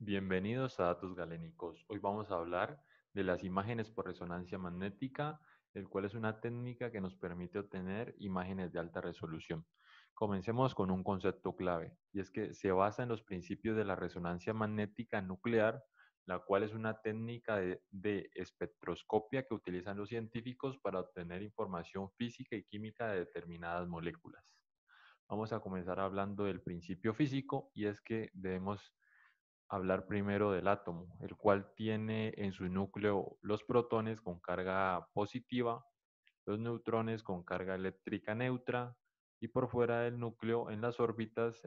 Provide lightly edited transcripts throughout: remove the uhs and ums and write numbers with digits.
Bienvenidos a Datos Galénicos. Hoy vamos a hablar de las imágenes por resonancia magnética, el cual es una técnica que nos permite obtener imágenes de alta resolución. Comencemos con un concepto clave, y es que se basa en los principios de la resonancia magnética nuclear, la cual es una técnica de espectroscopia que utilizan los científicos para obtener información física y química de determinadas moléculas. Vamos a comenzar hablando del principio físico, y es que debemos hablar primero del átomo, el cual tiene en su núcleo los protones con carga positiva, los neutrones con carga eléctrica neutra, y por fuera del núcleo, en las órbitas,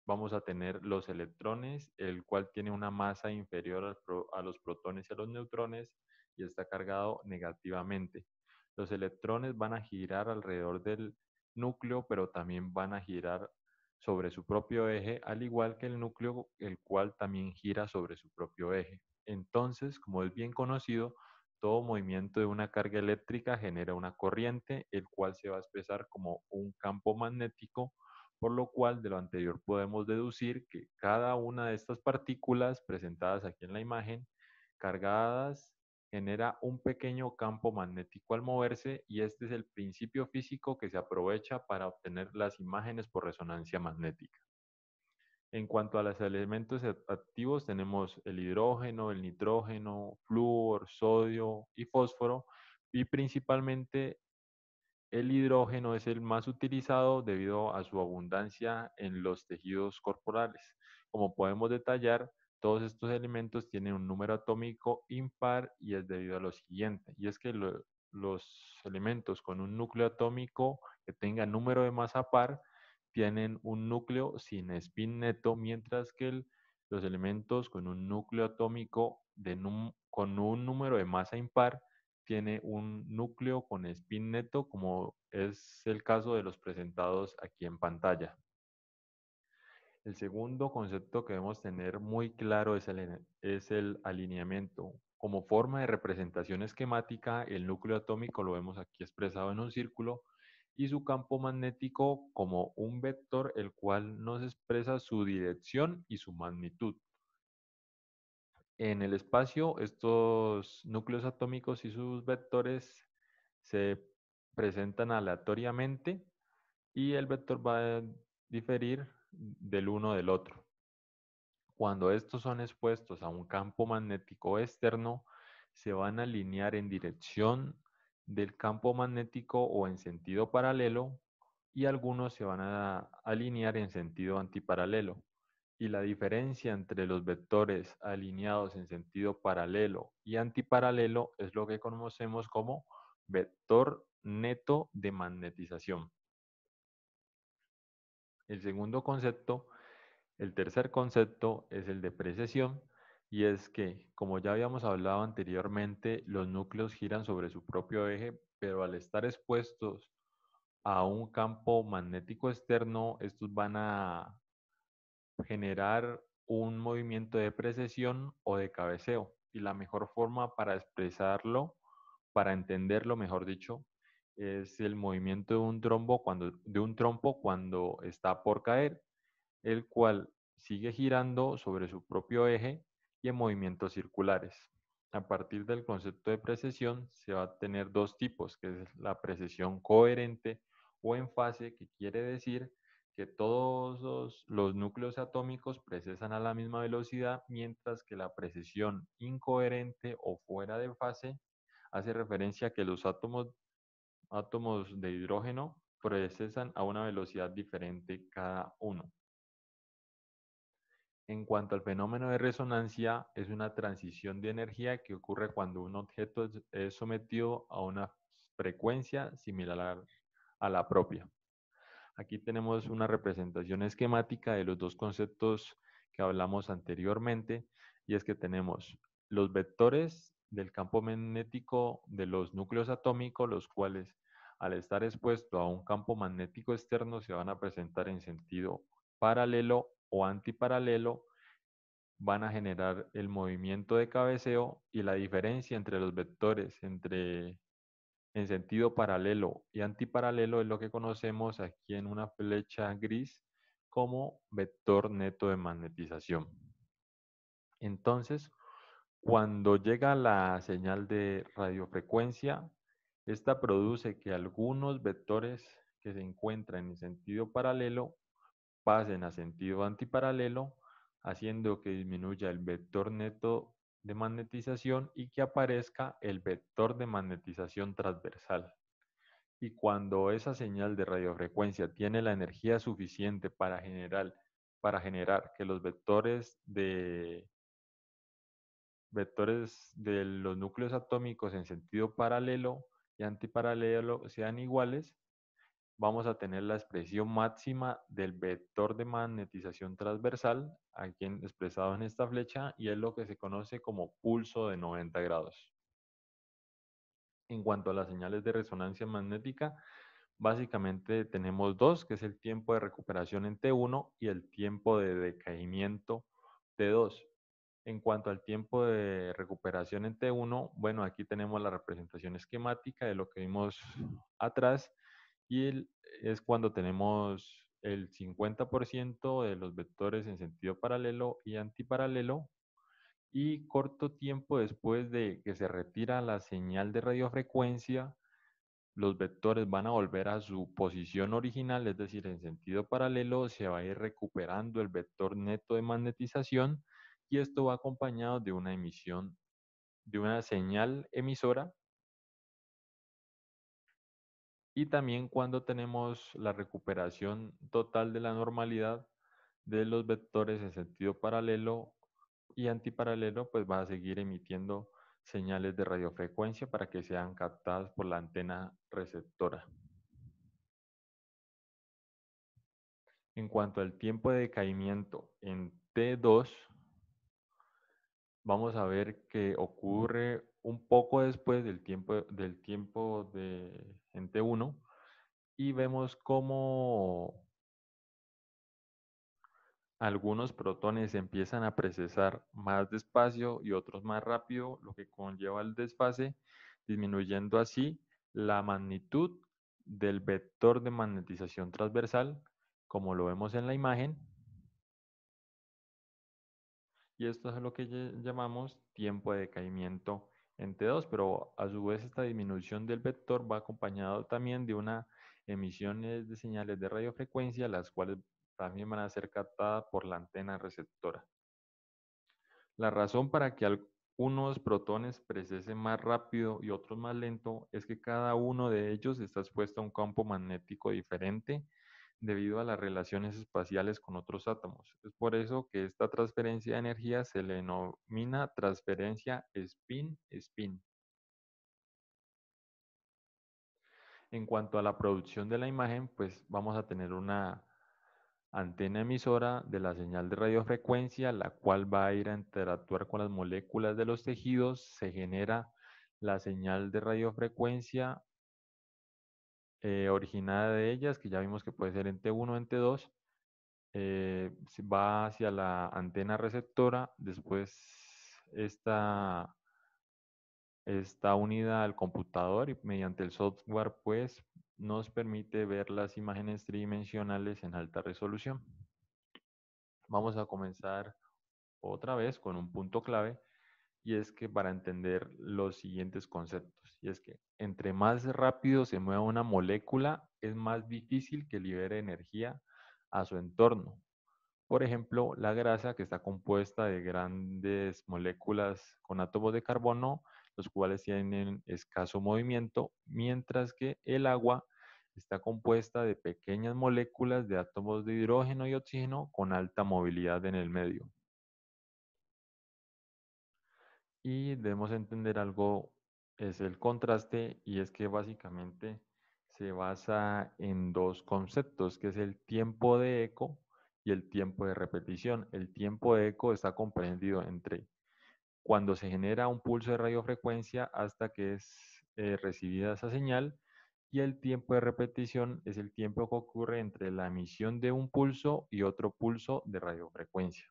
vamos a tener los electrones, el cual tiene una masa inferior a los protones y a los neutrones y está cargado negativamente. Los electrones van a girar alrededor del núcleo, pero también van a girar sobre su propio eje, al igual que el núcleo, el cual también gira sobre su propio eje. Entonces, como es bien conocido, todo movimiento de una carga eléctrica genera una corriente, el cual se va a expresar como un campo magnético, por lo cual de lo anterior podemos deducir que cada una de estas partículas presentadas aquí en la imagen, cargadas, genera un pequeño campo magnético al moverse, y este es el principio físico que se aprovecha para obtener las imágenes por resonancia magnética. En cuanto a los elementos activos, tenemos el hidrógeno, el nitrógeno, flúor, sodio y fósforo, y principalmente el hidrógeno es el más utilizado debido a su abundancia en los tejidos corporales. Como podemos detallar, todos estos elementos tienen un número atómico impar, y es debido a lo siguiente, y es que los elementos con un núcleo atómico que tenga número de masa par tienen un núcleo sin spin neto, mientras que los elementos con un núcleo atómico con un número de masa impar tiene un núcleo con spin neto, como es el caso de los presentados aquí en pantalla. El segundo concepto que debemos tener muy claro es el alineamiento. Como forma de representación esquemática, el núcleo atómico lo vemos aquí expresado en un círculo, y su campo magnético como un vector, el cual nos expresa su dirección y su magnitud. En el espacio, estos núcleos atómicos y sus vectores se presentan aleatoriamente, y el vector va a diferir del uno del otro. Cuando estos son expuestos a un campo magnético externo, se van a alinear en dirección del campo magnético o en sentido paralelo, y algunos se van a alinear en sentido antiparalelo. Y la diferencia entre los vectores alineados en sentido paralelo y antiparalelo es lo que conocemos como vector neto de magnetización. El segundo concepto, el tercer concepto es el de precesión, y es que, como ya habíamos hablado anteriormente, los núcleos giran sobre su propio eje, pero al estar expuestos a un campo magnético externo, estos van a generar un movimiento de precesión o de cabeceo. Y la mejor forma para expresarlo, para entenderlo, mejor dicho, es el movimiento de un trompo cuando está por caer, el cual sigue girando sobre su propio eje y en movimientos circulares. A partir del concepto de precesión se va a tener dos tipos, que es la precesión coherente o en fase, que quiere decir que todos los núcleos atómicos precesan a la misma velocidad, mientras que la precesión incoherente o fuera de fase hace referencia a que los átomos de hidrógeno precesan a una velocidad diferente cada uno. En cuanto al fenómeno de resonancia, es una transición de energía que ocurre cuando un objeto es sometido a una frecuencia similar a la propia. Aquí tenemos una representación esquemática de los dos conceptos que hablamos anteriormente, y es que tenemos los vectores del campo magnético de los núcleos atómicos, los cuales al estar expuestos a un campo magnético externo se van a presentar en sentido paralelo o antiparalelo, van a generar el movimiento de cabeceo, y la diferencia entre los vectores en sentido paralelo y antiparalelo es lo que conocemos aquí en una flecha gris como vector neto de magnetización. Entonces, cuando llega la señal de radiofrecuencia, esta produce que algunos vectores que se encuentran en sentido paralelo pasen a sentido antiparalelo, haciendo que disminuya el vector neto de magnetización y que aparezca el vector de magnetización transversal. Y cuando esa señal de radiofrecuencia tiene la energía suficiente para generar que los vectores de los núcleos atómicos en sentido paralelo y antiparalelo sean iguales, vamos a tener la expresión máxima del vector de magnetización transversal, aquí expresado en esta flecha, y es lo que se conoce como pulso de 90 grados. En cuanto a las señales de resonancia magnética, básicamente tenemos dos, que es el tiempo de recuperación en T1 y el tiempo de decaimiento T2. En cuanto al tiempo de recuperación en T1, bueno, aquí tenemos la representación esquemática de lo que vimos atrás y es cuando tenemos el 50% de los vectores en sentido paralelo y antiparalelo y corto tiempo después de que se retira la señal de radiofrecuencia, los vectores van a volver a su posición original, es decir, en sentido paralelo se va a ir recuperando el vector neto de magnetización y esto va acompañado de una emisión, de una señal emisora y también cuando tenemos la recuperación total de la normalidad de los vectores en sentido paralelo y antiparalelo, pues va a seguir emitiendo señales de radiofrecuencia para que sean captadas por la antena receptora. En cuanto al tiempo de decaimiento en T2, vamos a ver que ocurre un poco después del tiempo en T1 y vemos cómo algunos protones empiezan a procesar más despacio y otros más rápido, lo que conlleva el desfase, disminuyendo así la magnitud del vector de magnetización transversal, como lo vemos en la imagen, y esto es lo que llamamos tiempo de decaimiento en T2, pero a su vez esta disminución del vector va acompañado también de una emisiones de señales de radiofrecuencia, las cuales también van a ser captadas por la antena receptora. La razón para que algunos protones precesen más rápido y otros más lento es que cada uno de ellos está expuesto a un campo magnético diferente debido a las relaciones espaciales con otros átomos. Es por eso que esta transferencia de energía se le denomina transferencia spin-spin. En cuanto a la producción de la imagen, pues vamos a tener una antena emisora de la señal de radiofrecuencia, la cual va a ir a interactuar con las moléculas de los tejidos, se genera la señal de radiofrecuencia originada de ellas, que ya vimos que puede ser en T1 o en T2, va hacia la antena receptora, después esta está unida al computador y mediante el software pues nos permite ver las imágenes tridimensionales en alta resolución. Vamos a comenzar otra vez con un punto clave y es que para entender los siguientes conceptos, y es que entre más rápido se mueva una molécula, es más difícil que libere energía a su entorno. Por ejemplo, la grasa, que está compuesta de grandes moléculas con átomos de carbono, los cuales tienen escaso movimiento, mientras que el agua está compuesta de pequeñas moléculas de átomos de hidrógeno y oxígeno con alta movilidad en el medio. Y debemos entender algo, es el contraste, y es que básicamente se basa en dos conceptos, que es el tiempo de eco y el tiempo de repetición. El tiempo de eco está comprendido entre cuando se genera un pulso de radiofrecuencia hasta que es recibida esa señal, y el tiempo de repetición es el tiempo que ocurre entre la emisión de un pulso y otro pulso de radiofrecuencia.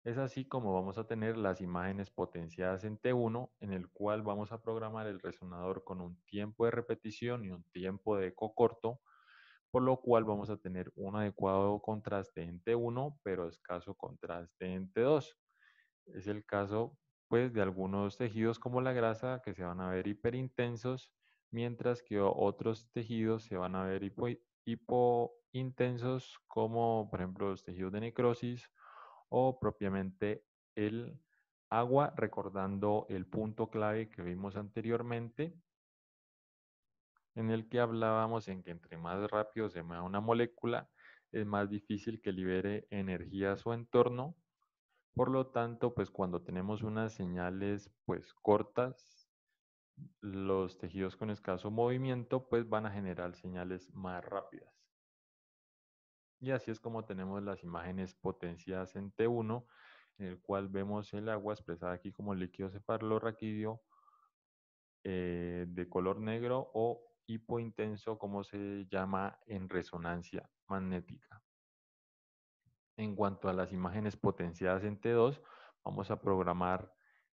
Es así como vamos a tener las imágenes potenciadas en T1, en el cual vamos a programar el resonador con un tiempo de repetición y un tiempo de eco corto por lo cual vamos a tener un adecuado contraste en T1, pero escaso contraste en T2. Es el caso, pues, de algunos tejidos como la grasa que se van a ver hiperintensos, mientras que otros tejidos se van a ver hipointensos, como por ejemplo los tejidos de necrosis o propiamente el agua, recordando el punto clave que vimos anteriormente, en el que hablábamos en que entre más rápido se mueva una molécula, es más difícil que libere energía a su entorno. Por lo tanto, pues cuando tenemos unas señales pues cortas, los tejidos con escaso movimiento pues van a generar señales más rápidas. Y así es como tenemos las imágenes potenciadas en T1, en el cual vemos el agua expresada aquí como líquido cefalorraquídeo de color negro o hipointenso, como se llama en resonancia magnética. En cuanto a las imágenes potenciadas en T2, vamos a programar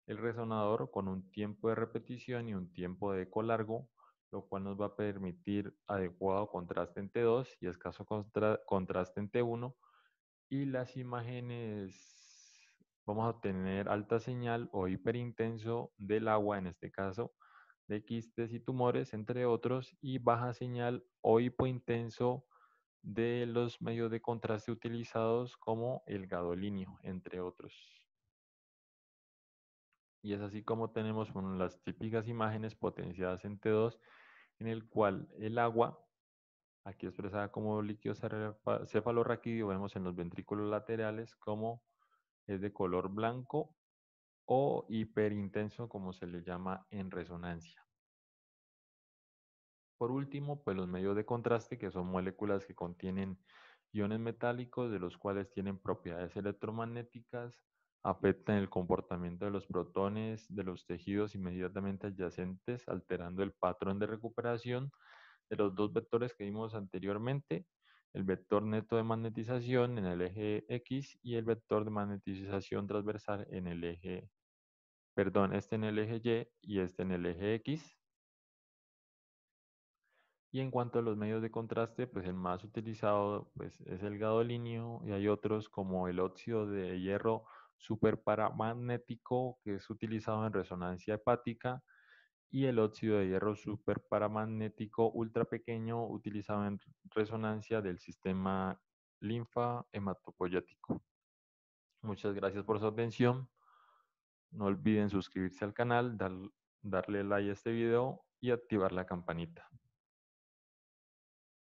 el resonador con un tiempo de repetición y un tiempo de eco largo, lo cual nos va a permitir adecuado contraste en T2 y escaso contraste en T1. Y las imágenes, vamos a obtener alta señal o hiperintenso del agua, en este caso, de quistes y tumores, entre otros, y baja señal o hipointenso de los medios de contraste utilizados como el gadolinio, entre otros. Y es así como tenemos las típicas imágenes potenciadas en T2, en el cual el agua, aquí expresada como líquido cefalorraquídeo, vemos en los ventrículos laterales como es de color blanco o hiperintenso, como se le llama en resonancia. Por último, pues los medios de contraste, que son moléculas que contienen iones metálicos, de los cuales tienen propiedades electromagnéticas, afectan el comportamiento de los protones de los tejidos inmediatamente adyacentes, alterando el patrón de recuperación de los dos vectores que vimos anteriormente, el vector neto de magnetización en el eje X y el vector de magnetización transversal en el eje, perdón, este en el eje Y y este en el eje X. Y en cuanto a los medios de contraste, pues el más utilizado pues, es el gadolinio y hay otros como el óxido de hierro superparamagnético que es utilizado en resonancia hepática y el óxido de hierro superparamagnético ultra pequeño utilizado en resonancia del sistema linfa hematopoyético. Muchas gracias por su atención. No olviden suscribirse al canal, darle like a este video y activar la campanita.